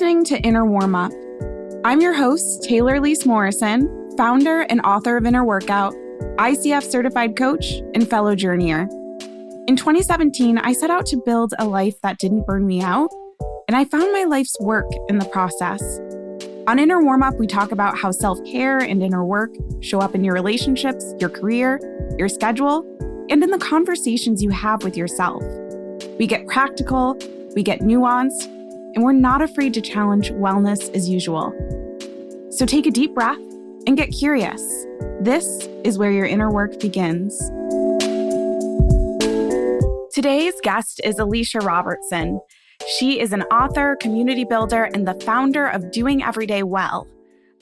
listening to Inner Warmup. I'm your host, Taylor Lise Morrison, founder and author of Inner Workout, ICF certified coach, and fellow journeyer. In 2017, I set out to build a life that didn't burn me out, and I found my life's work in the process. On Inner Warmup, we talk about how self-care and inner work show up in your relationships, your career, your schedule, and in the conversations you have with yourself. We get practical, we get nuanced, and we're not afraid to challenge wellness as usual. So take a deep breath and get curious. This is where your inner work begins. Today's guest is Alisha Robertson. She is an author, community builder, and the founder of Doing Everyday Well,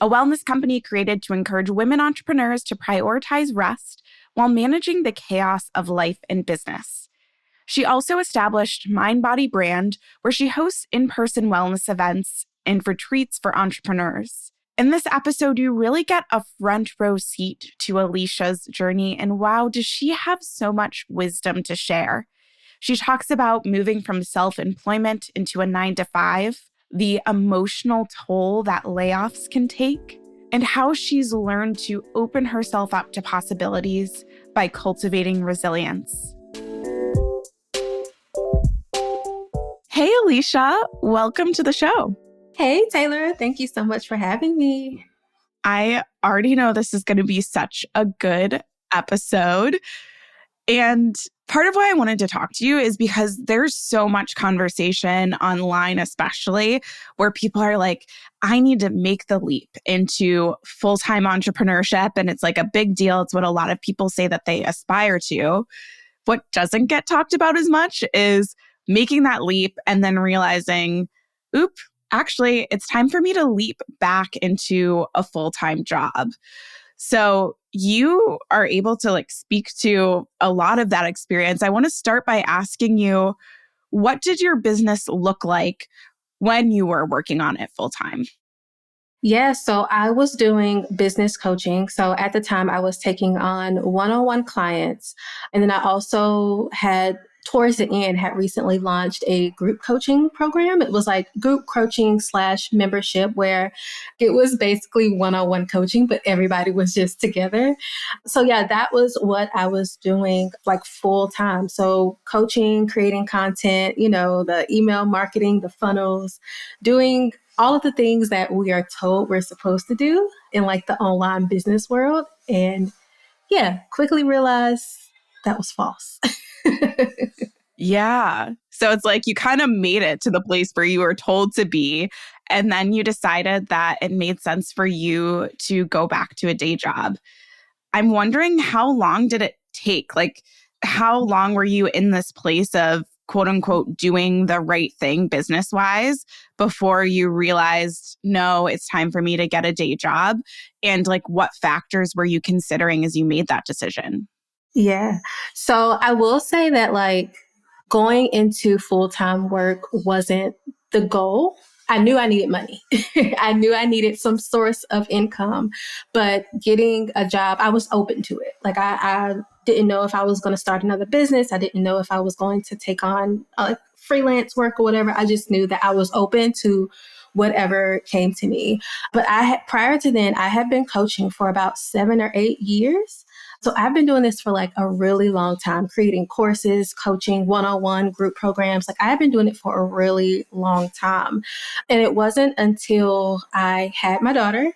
a wellness company created to encourage women entrepreneurs to prioritize rest while managing the chaos of life and business. She also established Mind Body Brand, where she hosts in-person wellness events and retreats for entrepreneurs. In this episode, you really get a front row seat to Alisha's journey, and wow, does she have so much wisdom to share. She talks about moving from self-employment into a 9-to-5, the emotional toll that layoffs can take, and how she's learned to open herself up to possibilities by cultivating resilience. Hey, Alisha, welcome to the show. Hey, Taylor. Thank you so much for having me. I already know this is going to be such a good episode. And part of why I wanted to talk to you is because there's so much conversation online, especially where people are like, I need to make the leap into full-time entrepreneurship. And it's like a big deal. It's what a lot of people say that they aspire to. What doesn't get talked about as much is making that leap and then realizing, actually, it's time for me to leap back into a full-time job. So you are able to speak to a lot of that experience. I want to start by asking you, what did your business look like when you were working on it full-time? Yeah, so I was doing business coaching. So at the time I was taking on one-on-one clients. And then I also towards the end, had recently launched a group coaching program. It was like group coaching / membership, where it was basically one-on-one coaching, but everybody was just together. So yeah, that was what I was doing full time. So coaching, creating content, the email marketing, the funnels, doing all of the things that we are told we're supposed to do in the online business world. And yeah, quickly realized that was false. Yeah. So it's like you kind of made it to the place where you were told to be, and then you decided that it made sense for you to go back to a day job. I'm wondering, how long did it take? How long were you in this place of quote unquote doing the right thing business-wise before you realized, no, it's time for me to get a day job? And what factors were you considering as you made that decision? Yeah. So I will say that going into full-time work wasn't the goal. I knew I needed money. I knew I needed some source of income, but getting a job, I was open to it. I didn't know if I was going to start another business. I didn't know if I was going to take on freelance work or whatever. I just knew that I was open to whatever came to me. But prior to then, I had been coaching for about 7 or 8 years. So I've been doing this for a really long time, creating courses, coaching, one-on-one group programs. I've been doing it for a really long time. And it wasn't until I had my daughter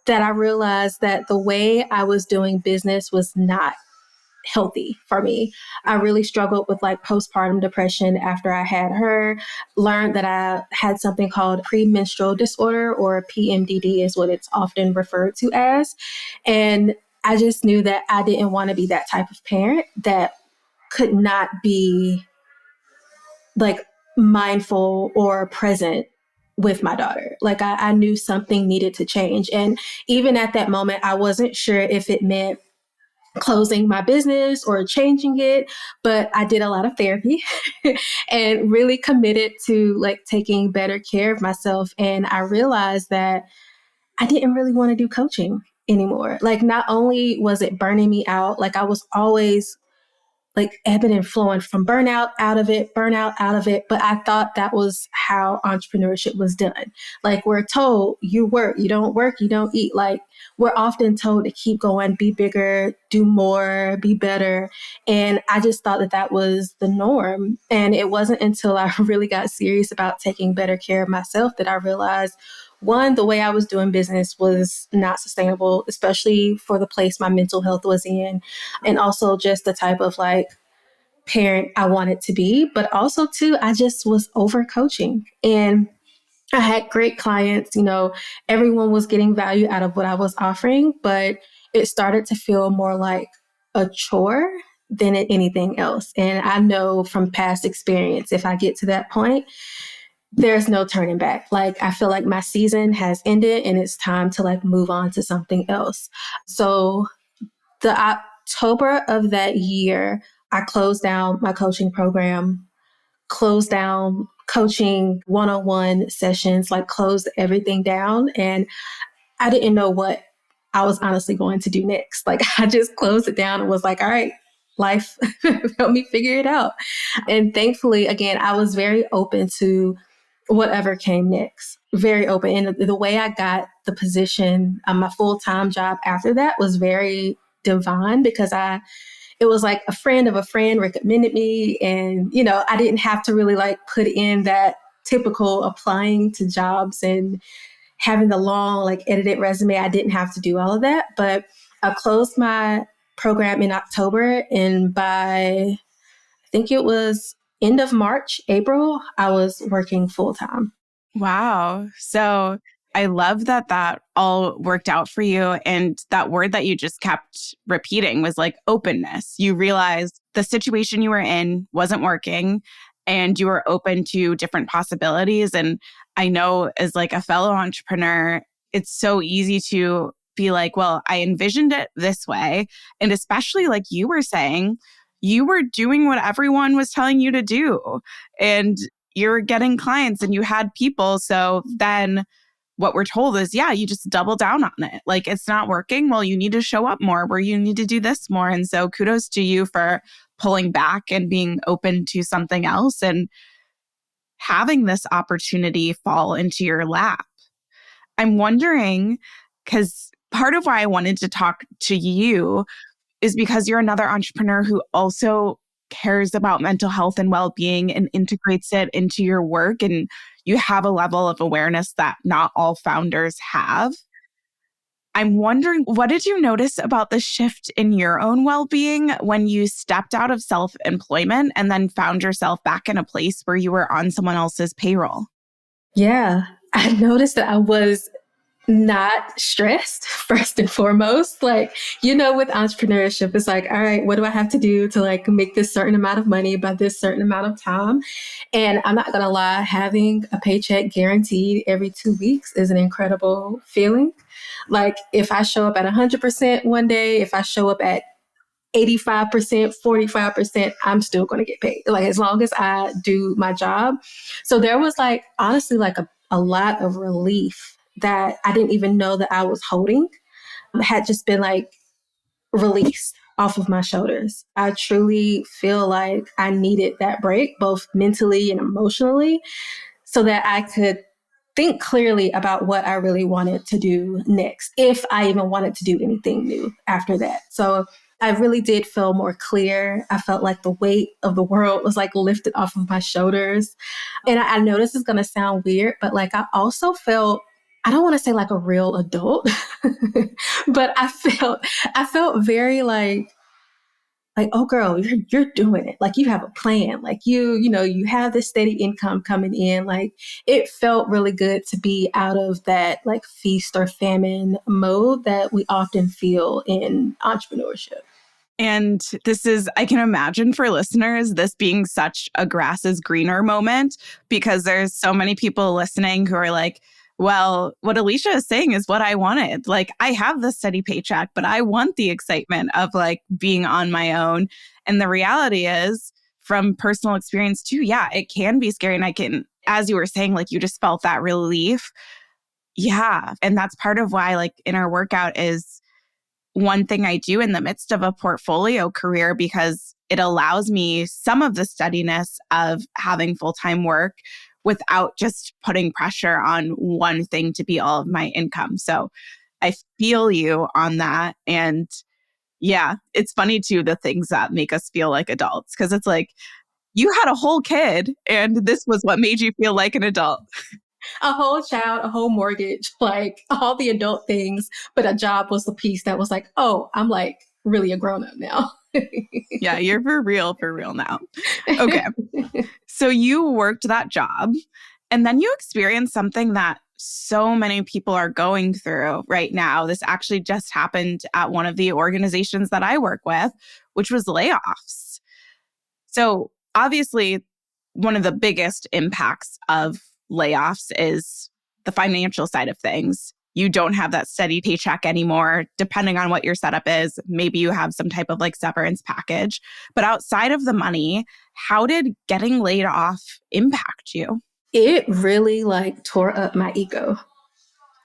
that I realized that the way I was doing business was not healthy for me. I really struggled with postpartum depression after I had her, learned that I had something called premenstrual disorder, or PMDD is what it's often referred to as. And I just knew that I didn't want to be that type of parent that could not be mindful or present with my daughter. I knew something needed to change. And even at that moment, I wasn't sure if it meant closing my business or changing it, but I did a lot of therapy and really committed to taking better care of myself. And I realized that I didn't really want to do coaching anymore. Not only was it burning me out, I was always like ebbing and flowing from burnout out of it. But I thought that was how entrepreneurship was done. Like we're told you work, you don't eat. Like we're often told to keep going, be bigger, do more, be better. And I just thought that that was the norm. And it wasn't until I really got serious about taking better care of myself that I realized one, the way I was doing business was not sustainable, especially for the place my mental health was in, and also just the type of like parent I wanted to be. But also, too, I just was over coaching. And I had great clients, everyone was getting value out of what I was offering, but it started to feel more like a chore than anything else. And I know from past experience, if I get to that point, there's no turning back. Like I feel like my season has ended and it's time to like move on to something else. So the October of that year, I closed down my coaching program, closed down coaching one-on-one sessions, like closed everything down. And I didn't know what I was honestly going to do next. Like I just closed it down and was like, all right, life, help me figure it out. And thankfully, again, I was very open to whatever came next, very open. And the way I got the position, my full-time job after that was very divine because it was like a friend of a friend recommended me. And, I didn't have to really like put in that typical applying to jobs and having the long, like edited resume. I didn't have to do all of that, but I closed my program in October. And by, I think it was end of March, April, I was working full time. Wow. So I love that that all worked out for you. And that word that you just kept repeating was like openness. You realized the situation you were in wasn't working and you were open to different possibilities. And I know as like a fellow entrepreneur, it's so easy to be like, well, I envisioned it this way. And especially like you were saying, you were doing what everyone was telling you to do. And you're getting clients and you had people. So then what we're told is, yeah, you just double down on it. Like it's not working. Well, you need to show up more where you need to do this more. And so kudos to you for pulling back and being open to something else and having this opportunity fall into your lap. I'm wondering, because part of why I wanted to talk to you is because you're another entrepreneur who also cares about mental health and well-being and integrates it into your work. And you have a level of awareness that not all founders have. I'm wondering, what did you notice about the shift in your own well-being when you stepped out of self-employment and then found yourself back in a place where you were on someone else's payroll? Yeah, I noticed that I was not stressed first and foremost. Like, with entrepreneurship, it's like, all right, what do I have to do to like make this certain amount of money by this certain amount of time? And I'm not going to lie, having a paycheck guaranteed every 2 weeks is an incredible feeling. Like if I show up at 100% one day, if I show up at 85%, 45%, I'm still going to get paid. Like as long as I do my job. So there was like, honestly, like a lot of relief that I didn't even know that I was holding had just been like released off of my shoulders. I truly feel like I needed that break, both mentally and emotionally, so that I could think clearly about what I really wanted to do next, if I even wanted to do anything new after that. So I really did feel more clear. I felt like the weight of the world was like lifted off of my shoulders. And I know this is going to sound weird, but like I also felt, I don't want to say like a real adult, but I felt very like, oh girl, you're doing it. Like you have a plan. Like you have this steady income coming in. Like it felt really good to be out of that like feast or famine mode that we often feel in entrepreneurship. And this is, I can imagine for listeners, this being such a grass is greener moment because there's so many people listening who are like, well, what Alisha is saying is what I wanted. Like, I have the steady paycheck, but I want the excitement of like being on my own. And the reality is, from personal experience too, yeah, it can be scary. And I can, as you were saying, like you just felt that relief. Yeah. And that's part of why, like, in our workout is one thing I do in the midst of a portfolio career because it allows me some of the steadiness of having full-time work without just putting pressure on one thing to be all of my income. So I feel you on that. And yeah, it's funny too, the things that make us feel like adults, because it's like, you had a whole kid and this was what made you feel like an adult. A whole child, a whole mortgage, like all the adult things, but a job was the piece that was like, oh, I'm like really a grown up now. Yeah, you're for real now. Okay. So you worked that job and then you experienced something that so many people are going through right now. This actually just happened at one of the organizations that I work with, which was layoffs. So obviously, one of the biggest impacts of layoffs is the financial side of things. You don't have that steady paycheck anymore, depending on what your setup is. Maybe you have some type of like severance package. But outside of the money, how did getting laid off impact you? It really like tore up my ego.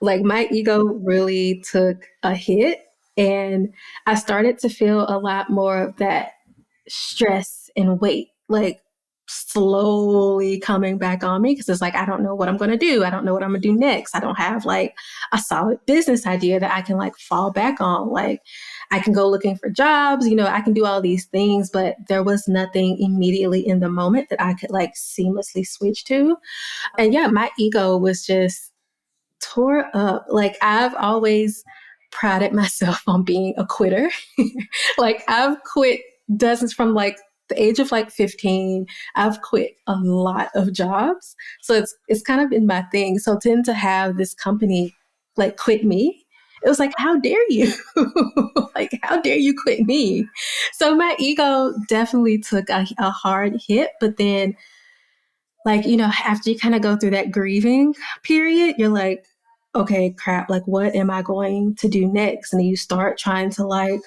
Like my ego really took a hit, and I started to feel a lot more of that stress and weight, like slowly coming back on me because it's like, I don't know what I'm going to do. I don't know what I'm going to do next. I don't have like a solid business idea that I can like fall back on. Like I can go looking for jobs, I can do all these things, but there was nothing immediately in the moment that I could like seamlessly switch to. And yeah, my ego was just tore up. Like I've always prided myself on being a quitter. Like I've quit dozens from like the age of like 15. I've quit a lot of jobs. So it's kind of been my thing. So then to have this company like quit me, it was like, how dare you? Like, how dare you quit me? So my ego definitely took a hard hit. But then, like, after you kind of go through that grieving period, you're like, okay, crap, like, what am I going to do next? And then you start trying to like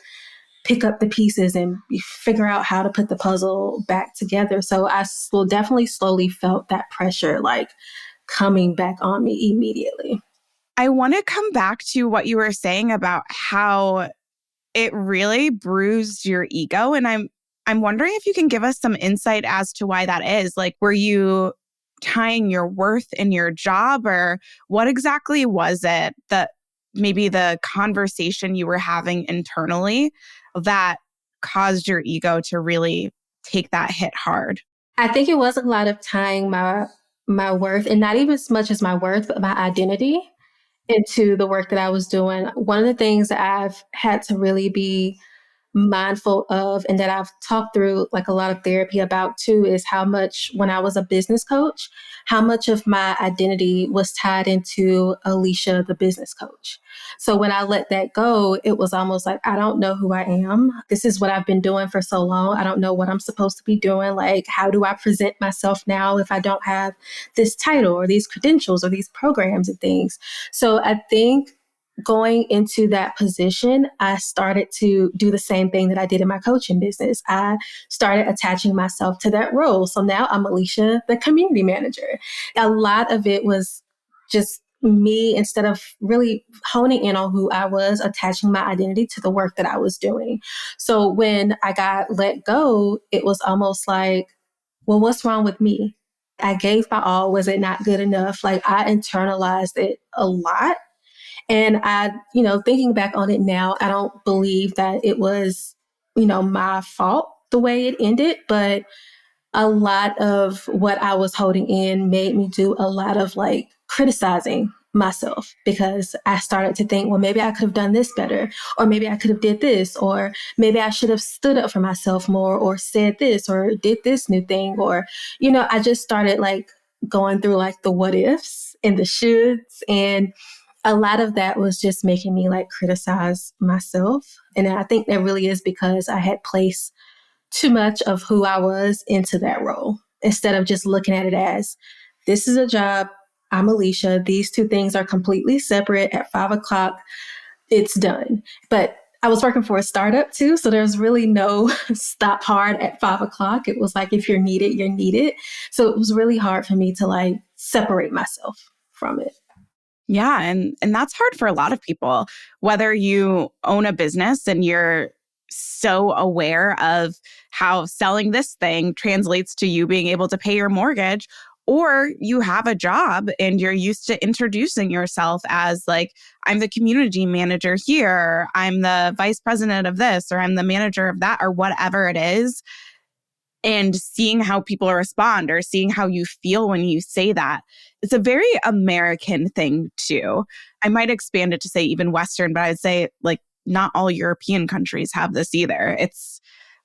pick up the pieces and you figure out how to put the puzzle back together. So I definitely slowly felt that pressure like coming back on me immediately. I want to come back to what you were saying about how it really bruised your ego. And I'm wondering if you can give us some insight as to why that is. Like, were you tying your worth in your job, or what exactly was it that maybe the conversation you were having internally that caused your ego to really take that hit hard? I think it was a lot of tying my worth, and not even as much as my worth, but my identity into the work that I was doing. One of the things that I've had to really be mindful of and that I've talked through like a lot of therapy about too is how much when I was a business coach, how much of my identity was tied into Alisha, the business coach. So when I let that go, it was almost like, I don't know who I am. This is what I've been doing for so long. I don't know what I'm supposed to be doing. Like, how do I present myself now if I don't have this title or these credentials or these programs and things? So I think going into that position, I started to do the same thing that I did in my coaching business. I started attaching myself to that role. So now I'm Alisha, the community manager. A lot of it was just me, instead of really honing in on who I was, attaching my identity to the work that I was doing. So when I got let go, it was almost like, well, what's wrong with me? I gave my all. Was it not good enough? Like I internalized it a lot. And thinking back on it now, I don't believe that it was, my fault the way it ended, but a lot of what I was holding in made me do a lot of like criticizing myself because I started to think, well, maybe I could have done this better, or maybe I could have did this, or maybe I should have stood up for myself more, or said this, or did this new thing, or, I just started like going through like the what ifs and the shoulds, and a lot of that was just making me like criticize myself. And I think that really is because I had placed too much of who I was into that role instead of just looking at it as, this is a job. I'm Alisha. These two things are completely separate. At 5 o'clock, it's done. But I was working for a startup too. So there's really no stop hard at 5 o'clock. It was like, if you're needed, you're needed. So it was really hard for me to like separate myself from it. Yeah, and that's hard for a lot of people, whether you own a business and you're so aware of how selling this thing translates to you being able to pay your mortgage, or you have a job and you're used to introducing yourself as like, I'm the community manager here, I'm the vice president of this, or I'm the manager of that, or whatever it is, and seeing how people respond or seeing how you feel when you say that. It's a very American thing too. I might expand it to say even Western, but I'd say like not all European countries have this either.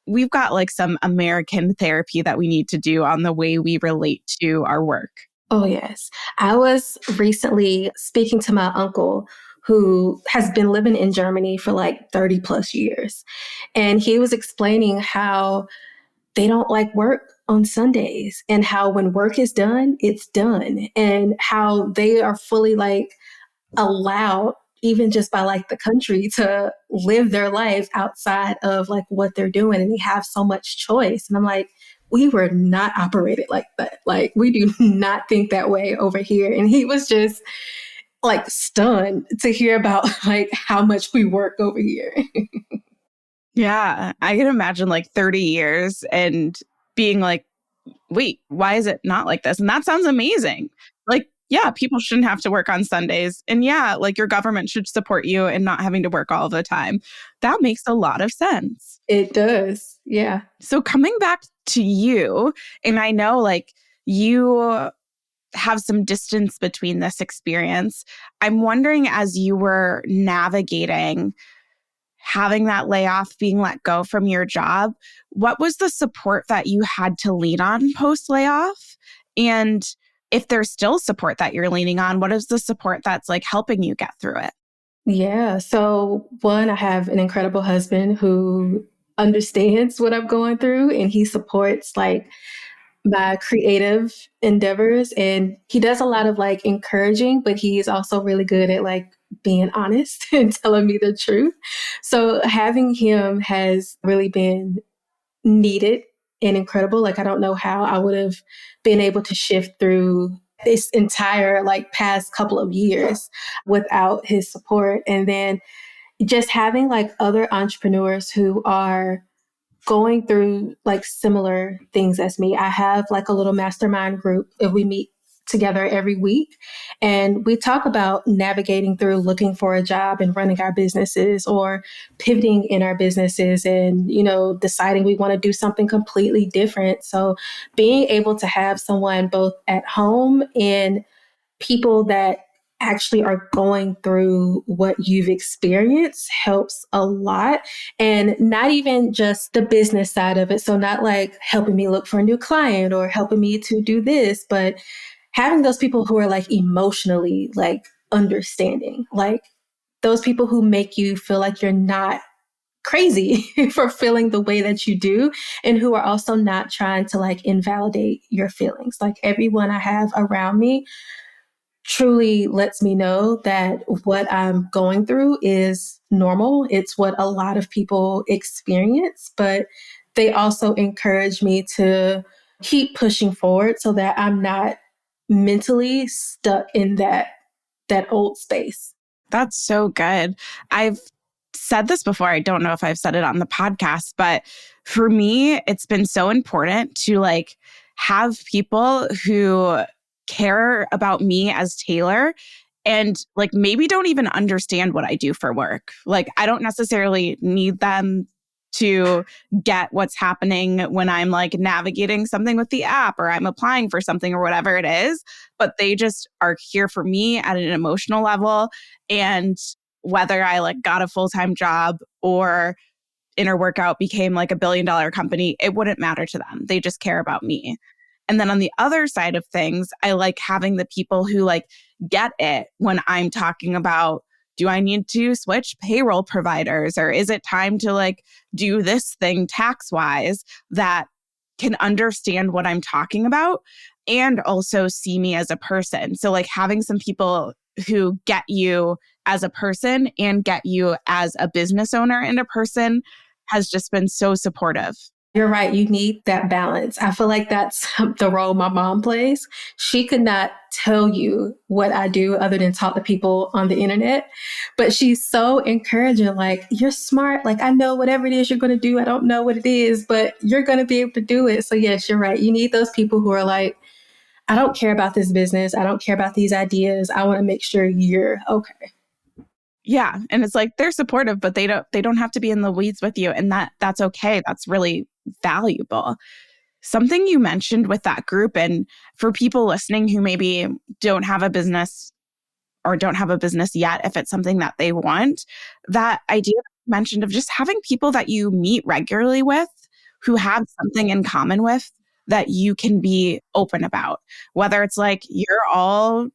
We've got like some American therapy that we need to do on the way we relate to our work. Oh, yes. I was recently speaking to my uncle who has been living in Germany for like 30 plus years. And he was explaining how they don't like work on Sundays and how when work is done, it's done, and how they are fully like allowed, even just by like the country, to live their life outside of like what they're doing. And they have so much choice. And I'm like, we were not operated like that. Like, we do not think that way over here. And he was just like stunned to hear about like how much we work over here. Yeah, I can imagine like 30 years and being like, wait, why is it not like this? And that sounds amazing. Like, yeah, people shouldn't have to work on Sundays. And yeah, like your government should support you in not having to work all the time. That makes a lot of sense. It does. Yeah. So coming back to you, and I know like you have some distance between this experience. I'm wondering as you were navigating having that layoff, being let go from your job, what was the support that you had to lean on post layoff? And if there's still support that you're leaning on, what is the support that's like helping you get through it? Yeah. So, one, I have an incredible husband who understands what I'm going through, and he supports like my creative endeavors. And he does a lot of like encouraging, but he's also really good at like being honest and telling me the truth. So, having him has really been needed and incredible. Like, I don't know how I would have been able to shift through this entire like past couple of years without his support. And then just having like other entrepreneurs who are going through like similar things as me. I have like a little mastermind group that we meet together every week, and we talk about navigating through looking for a job and running our businesses, or pivoting in our businesses and, you know, deciding we want to do something completely different. So being able to have someone both at home and people that actually are going through what you've experienced helps a lot. And not even just the business side of it. So, not like helping me look for a new client or helping me to do this, but having those people who are like emotionally like understanding, like those people who make you feel like you're not crazy for feeling the way that you do, and who are also not trying to like invalidate your feelings. Like, everyone I have around me truly lets me know that what I'm going through is normal. It's what a lot of people experience, but they also encourage me to keep pushing forward so that I'm not mentally stuck in that old space. That's so good. I've said this before. I don't know if I've said it on the podcast, but for me, it's been so important to like have people who care about me as Taylor and like maybe don't even understand what I do for work. Like I don't necessarily need them to get what's happening when I'm like navigating something with the app or I'm applying for something or whatever it is, but they just are here for me at an emotional level. And whether I like got a full-time job or Inner Workout became like $1 billion company, it wouldn't matter to them. They just care about me. And then on the other side of things, I like having the people who like get it when I'm talking about, do I need to switch payroll providers or is it time to like do this thing tax wise, that can understand what I'm talking about and also see me as a person. So like having some people who get you as a person and get you as a business owner and a person has just been so supportive. You're right. You need that balance. I feel like that's the role my mom plays. She could not tell you what I do other than talk to people on the internet. But she's so encouraging, like, you're smart. Like, I know whatever it is you're going to do. I don't know what it is, but you're going to be able to do it. So, yes, you're right. You need those people who are like, I don't care about this business. I don't care about these ideas. I want to make sure you're okay. Yeah. And it's like they're supportive, but they don't have to be in the weeds with you. And that's okay. That's really valuable. Something you mentioned with that group, and for people listening who maybe don't have a business or don't have a business yet, if it's something that they want, that idea that you mentioned of just having people that you meet regularly with who have something in common with that you can be open about, whether it's like you're all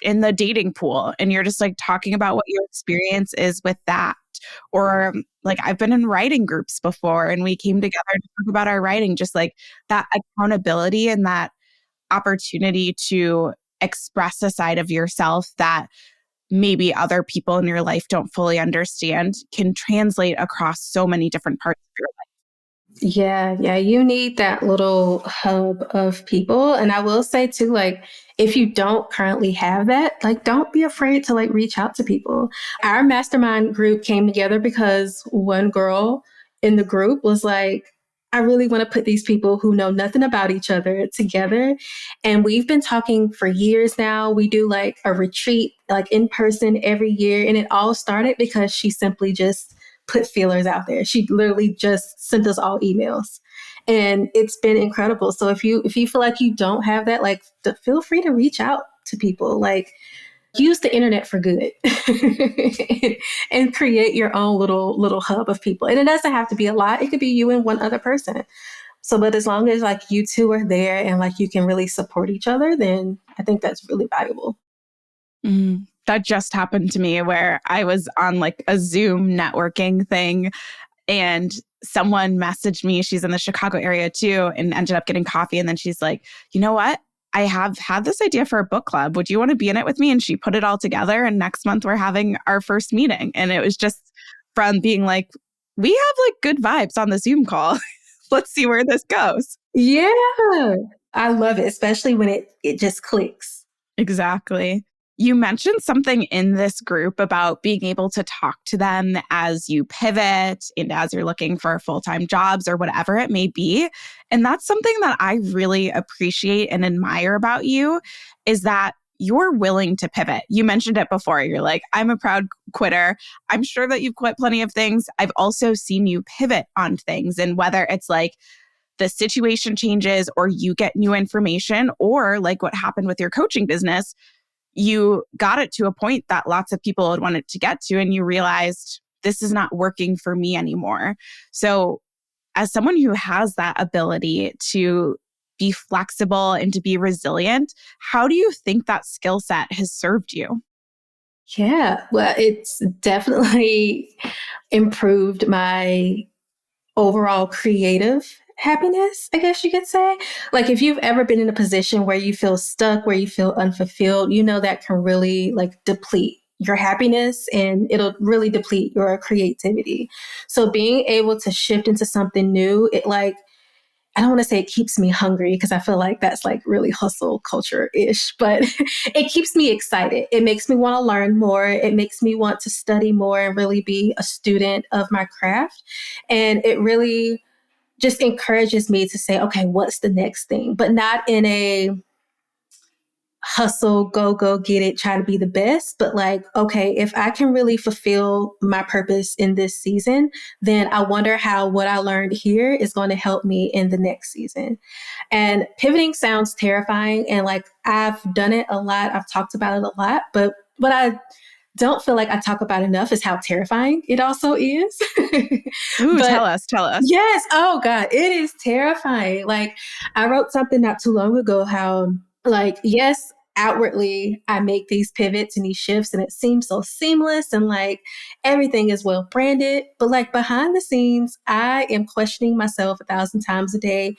in the dating pool and you're just like talking about what your experience is with that. Or like I've been in writing groups before and we came together to talk about our writing, just like that accountability and that opportunity to express a side of yourself that maybe other people in your life don't fully understand can translate across so many different parts of your Yeah, you need that little hub of people. And I will say too, like, if you don't currently have that, like, don't be afraid to like reach out to people. Our mastermind group came together because one girl in the group was like, I really want to put these people who know nothing about each other together. And we've been talking for years now. We do like a retreat, like in person every year. And it all started because she simply just put feelers out there. She literally just sent us all emails. And it's been incredible. So if you feel like you don't have that, like feel free to reach out to people. Like use the internet for good and create your own little hub of people. And it doesn't have to be a lot. It could be you and one other person. So, but as long as like you two are there and like you can really support each other, then I think that's really valuable. That just happened to me where I was on like a Zoom networking thing and someone messaged me. She's in the Chicago area too and ended up getting coffee. And then she's like, you know what? I have had this idea for a book club. Would you want to be in it with me? And she put it all together. And next month we're having our first meeting. And it was just from being like, we have like good vibes on the Zoom call. Let's see where this goes. Yeah. I love it, especially when it just clicks. Exactly. You mentioned something in this group about being able to talk to them as you pivot and as you're looking for full-time jobs or whatever it may be. And that's something that I really appreciate and admire about you is that you're willing to pivot. You mentioned it before. You're like, I'm a proud quitter. I'm sure that you've quit plenty of things. I've also seen you pivot on things. And whether it's like the situation changes or you get new information or like what happened with your coaching business, you got it to a point that lots of people had wanted to get to and you realized this is not working for me anymore. So as someone who has that ability to be flexible and to be resilient, how do you think that skill set has served you? Yeah, well, it's definitely improved my overall creative happiness, I guess you could say. Like if you've ever been in a position where you feel stuck, where you feel unfulfilled, you know that can really like deplete your happiness and it'll really deplete your creativity. So being able to shift into something new, it like I don't want to say it keeps me hungry because I feel like that's like really hustle culture ish, but it keeps me excited. It makes me want to learn more. It makes me want to study more and really be a student of my craft. And it really just encourages me to say, okay, what's the next thing? But not in a hustle, go get it, try to be the best. But like, okay, if I can really fulfill my purpose in this season, then I wonder how what I learned here is going to help me in the next season. And pivoting sounds terrifying. And like, I've done it a lot. I've talked about it a lot, but what I don't feel like I talk about enough is how terrifying it also is. Ooh, But tell us. yes, oh God, it is terrifying. Like I wrote something not too long ago how like, yes, outwardly I make these pivots and these shifts and it seems so seamless and like everything is well branded. But like behind the scenes, I am questioning myself 1,000 times a day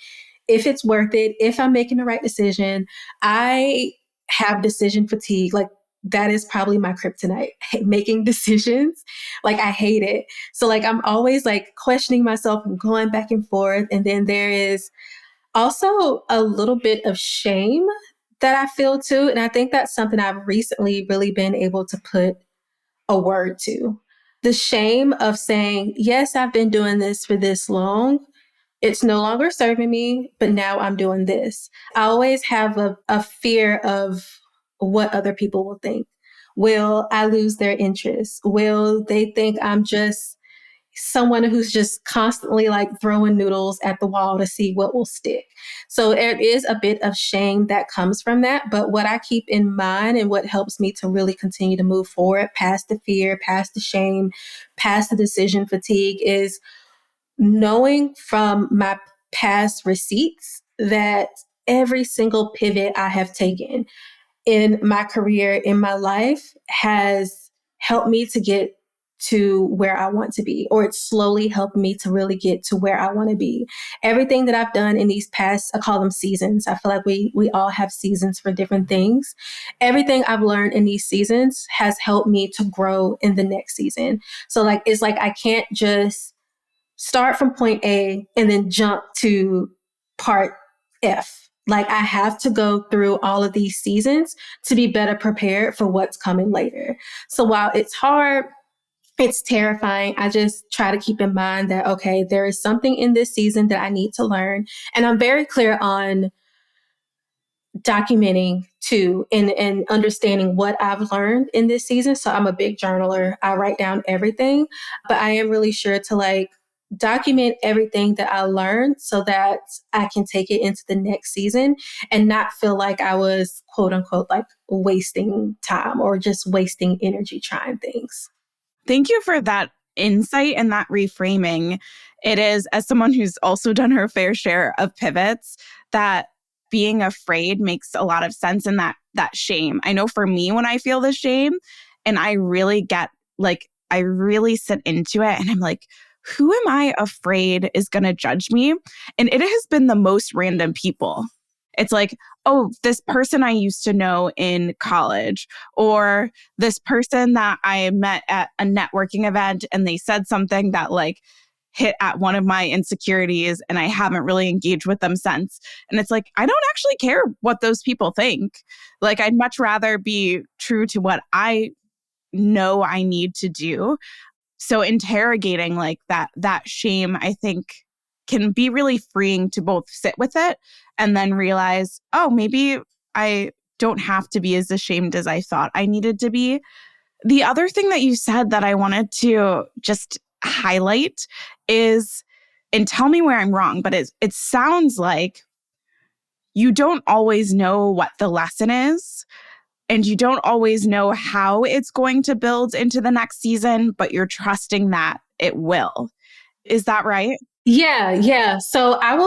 if it's worth it, if I'm making the right decision. I have decision fatigue. Like that is probably my kryptonite, making decisions. Like I hate it. So like I'm always like questioning myself and going back and forth. And then there is also a little bit of shame that I feel too. And I think that's something I've recently really been able to put a word to. The shame of saying, yes, I've been doing this for this long. It's no longer serving me, but now I'm doing this. I always have a fear of what other people will think. Will I lose their interest? Will they think I'm just someone who's just constantly like throwing noodles at the wall to see what will stick? So there is a bit of shame that comes from that. But what I keep in mind and what helps me to really continue to move forward past the fear, past the shame, past the decision fatigue is knowing from my past receipts that every single pivot I have taken in my career, in my life, has helped me to get to where I want to be, or it's slowly helped me to really get to where I want to be. Everything that I've done in these past, I call them seasons. I feel like we all have seasons for different things. Everything I've learned in these seasons has helped me to grow in the next season. So like, it's like I can't just start from point A and then jump to part F. Like I have to go through all of these seasons to be better prepared for what's coming later. So while it's hard, it's terrifying, I just try to keep in mind that, okay, there is something in this season that I need to learn. And I'm very clear on documenting too and understanding what I've learned in this season. So I'm a big journaler. I write down everything, but I am really sure to like document everything that I learned so that I can take it into the next season and not feel like I was quote unquote like wasting time or just wasting energy trying things. Thank you for that insight and that reframing. It is, as someone who's also done her fair share of pivots, that being afraid makes a lot of sense, and that shame. I know for me, when I feel the shame and I really get like, I really sit into it and I'm like, who am I afraid is going to judge me? And it has been the most random people. It's like, oh, this person I used to know in college, or this person that I met at a networking event and they said something that like hit at one of my insecurities and I haven't really engaged with them since. And it's like, I don't actually care what those people think. Like, I'd much rather be true to what I know I need to do. So interrogating like that shame, I think, can be really freeing to both sit with it and then realize, oh, maybe I don't have to be as ashamed as I thought I needed to be. The other thing that you said that I wanted to just highlight is, and tell me where I'm wrong, but it sounds like you don't always know what the lesson is. And you don't always know how it's going to build into the next season, but you're trusting that it will. Is that right? Yeah. So I'm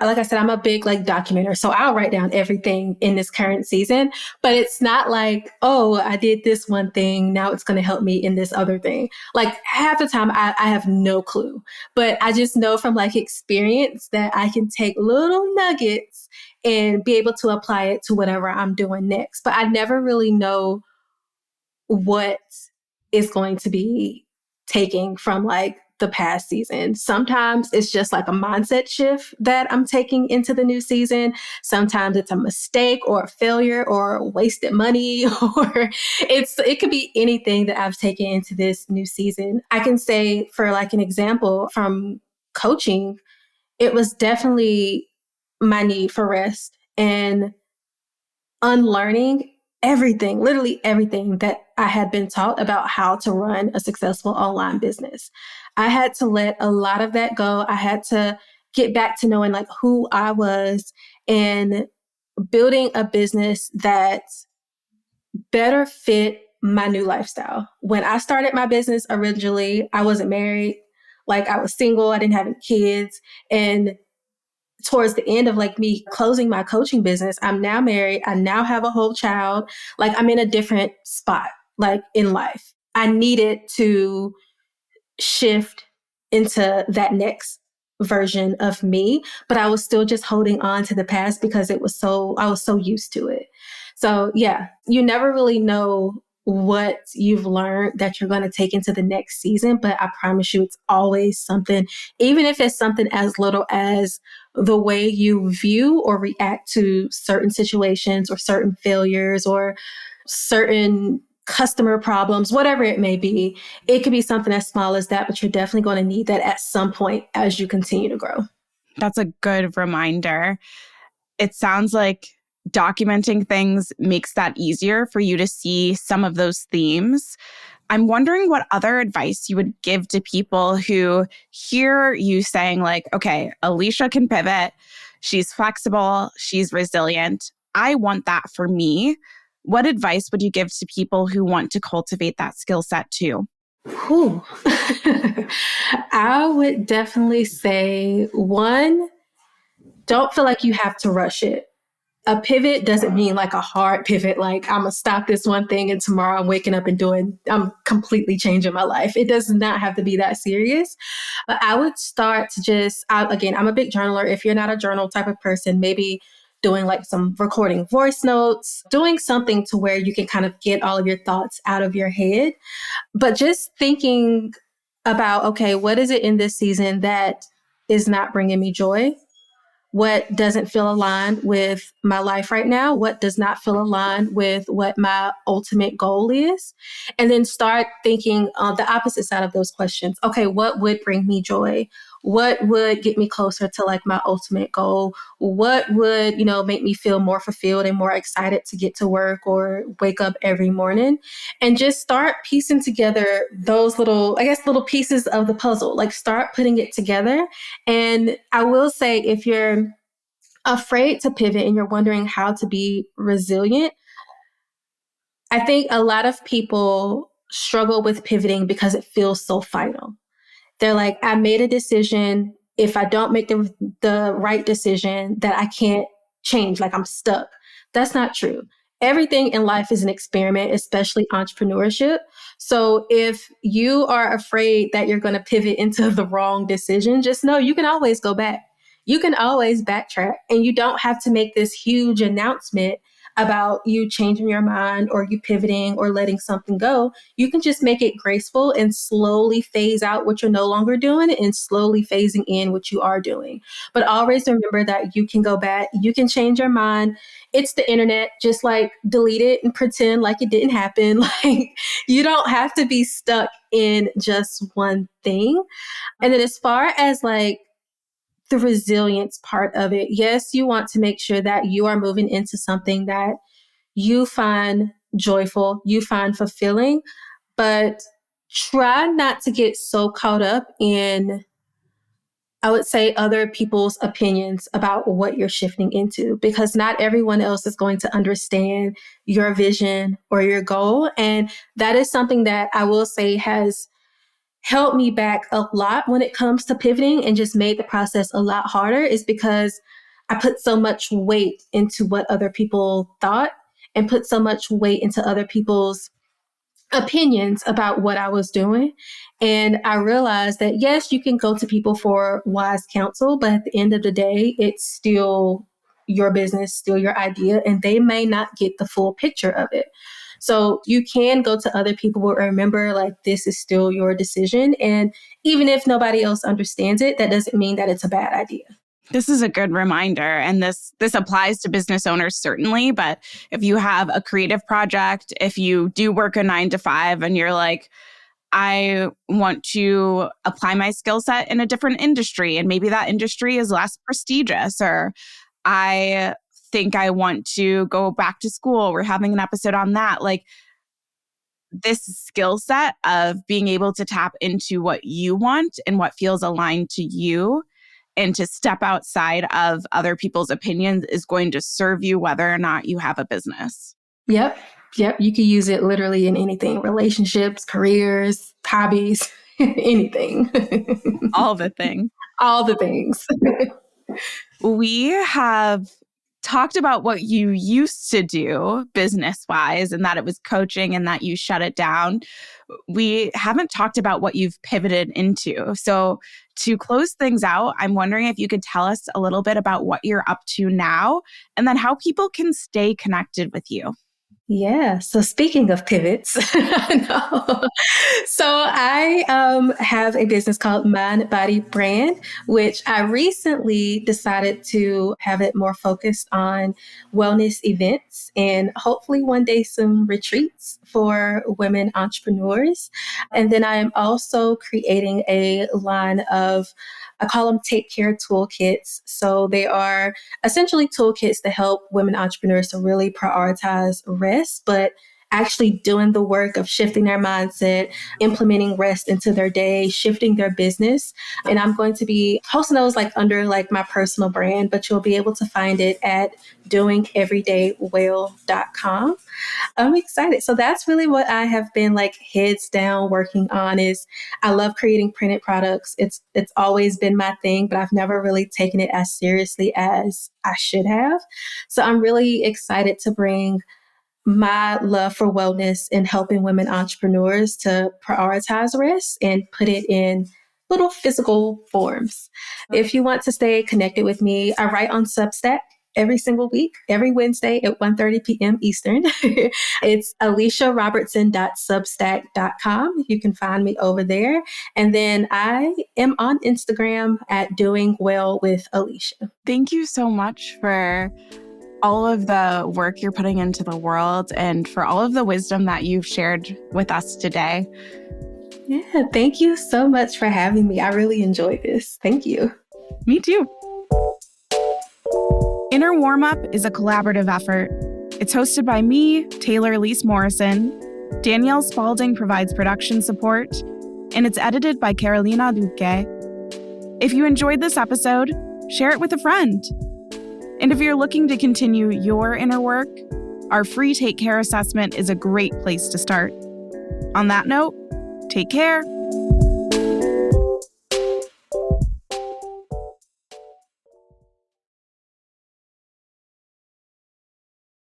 like I said, I'm a big like documenter. So I'll write down everything in this current season, but it's not like, oh, I did this one thing. Now it's going to help me in this other thing. Like half the time I have no clue, but I just know from like experience that I can take little nuggets and be able to apply it to whatever I'm doing next. But I never really know what is going to be taking from like the past season. Sometimes it's just like a mindset shift that I'm taking into the new season. Sometimes it's a mistake or a failure or wasted money or it could be anything that I've taken into this new season. I can say for like an example from coaching, it was definitely my need for rest and unlearning everything, literally everything that I had been taught about how to run a successful online business. I had to let a lot of that go. I had to get back to knowing like who I was and building a business that better fit my new lifestyle. When I started my business originally, I wasn't married. Like I was single, I didn't have any kids. And towards the end of like me closing my coaching business, I'm now married. I now have a whole child. Like I'm in a different spot, like in life. I needed to shift into that next version of me, but I was still just holding on to the past because I was so used to it. So yeah, you never really know what you've learned that you're going to take into the next season, but I promise you it's always something, even if it's something as little as the way you view or react to certain situations or certain failures or certain customer problems, whatever it may be. It could be something as small as that, but you're definitely going to need that at some point as you continue to grow. That's a good reminder. It sounds like documenting things makes that easier for you to see some of those themes. I'm wondering what other advice you would give to people who hear you saying, like, okay, Alisha can pivot. She's flexible. She's resilient. I want that for me. What advice would you give to people who want to cultivate that skill set too? Whew. I would definitely say one, don't feel like you have to rush it. A pivot doesn't mean like a hard pivot, like I'm gonna stop this one thing and tomorrow I'm waking up and I'm completely changing my life. It does not have to be that serious. But I would start to again, I'm a big journaler. If you're not a journal type of person, maybe doing like some recording voice notes, doing something to where you can kind of get all of your thoughts out of your head. But just thinking about, okay, what is it in this season that is not bringing me joy? What doesn't feel aligned with my life right now? What does not feel aligned with what my ultimate goal is? And then start thinking on the opposite side of those questions. Okay, what would bring me joy? What would get me closer to like my ultimate goal? What would, make me feel more fulfilled and more excited to get to work or wake up every morning? And just start piecing together those little pieces of the puzzle. Like start putting it together. And I will say, if you're afraid to pivot and you're wondering how to be resilient, I think a lot of people struggle with pivoting because it feels so final. They're like, I made a decision. If I don't make the right decision, that I can't change, like I'm stuck. That's not true. Everything in life is an experiment, especially entrepreneurship. So if you are afraid that you're going to pivot into the wrong decision, just know you can always go back. You can always backtrack, and you don't have to make this huge announcement about you changing your mind or you pivoting or letting something go. You can just make it graceful and slowly phase out what you're no longer doing and slowly phasing in what you are doing. But always remember that you can go back, you can change your mind. It's the internet, just like delete it and pretend like it didn't happen. Like you don't have to be stuck in just one thing. And then as far as like the resilience part of it, yes, you want to make sure that you are moving into something that you find joyful, you find fulfilling, but try not to get so caught up in, I would say, other people's opinions about what you're shifting into, because not everyone else is going to understand your vision or your goal. And that is something that I will say has helped me back a lot when it comes to pivoting and just made the process a lot harder, is because I put so much weight into what other people thought and put so much weight into other people's opinions about what I was doing. And I realized that, yes, you can go to people for wise counsel, but at the end of the day, it's still your business, still your idea, and they may not get the full picture of it. So you can go to other people, but remember, like, this is still your decision. And even if nobody else understands it, that doesn't mean that it's a bad idea. This is a good reminder. And this applies to business owners, certainly. But if you have a creative project, if you do work a 9 to 5 and you're like, I want to apply my skill set in a different industry, and maybe that industry is less prestigious, or I think I want to go back to school. We're having an episode on that. Like, this skill set of being able to tap into what you want and what feels aligned to you and to step outside of other people's opinions is going to serve you whether or not you have a business. Yep. Yep. You can use it literally in anything: relationships, careers, hobbies, anything. All the things. All the things. We have talked about what you used to do business-wise and that it was coaching and that you shut it down. We haven't talked about what you've pivoted into. So to close things out, I'm wondering if you could tell us a little bit about what you're up to now and then how people can stay connected with you. Yeah. So speaking of pivots, no. So I have a business called Mind Body Brand, which I recently decided to have it more focused on wellness events and hopefully one day some retreats for women entrepreneurs. And then I am also creating a line of, I call them take care toolkits. So they are essentially toolkits to help women entrepreneurs to really prioritize rest, but actually doing the work of shifting their mindset, implementing rest into their day, shifting their business. And I'm going to be posting those like under like my personal brand, but you'll be able to find it at doingeverydaywell.com. I'm excited. So that's really what I have been like heads down working on is I love creating printed products. It's always been my thing, but I've never really taken it as seriously as I should have. So I'm really excited to bring my love for wellness and helping women entrepreneurs to prioritize rest and put it in little physical forms. If you want to stay connected with me, I write on Substack every single week, every Wednesday at 1:30 p.m. Eastern. It's alisharobertson.substack.com. You can find me over there. And then I am on Instagram at Doing Well with Alisha. Thank you so much for all of the work you're putting into the world and for all of the wisdom that you've shared with us today. Yeah, thank you so much for having me. I really enjoyed this. Thank you. Me too. Inner Warmup is a collaborative effort. It's hosted by me, Taylor Elise Morrison. Danielle Spalding provides production support, and it's edited by Carolina Duque. If you enjoyed this episode, share it with a friend. And if you're looking to continue your inner work, our free Take Care assessment is a great place to start. On that note, take care.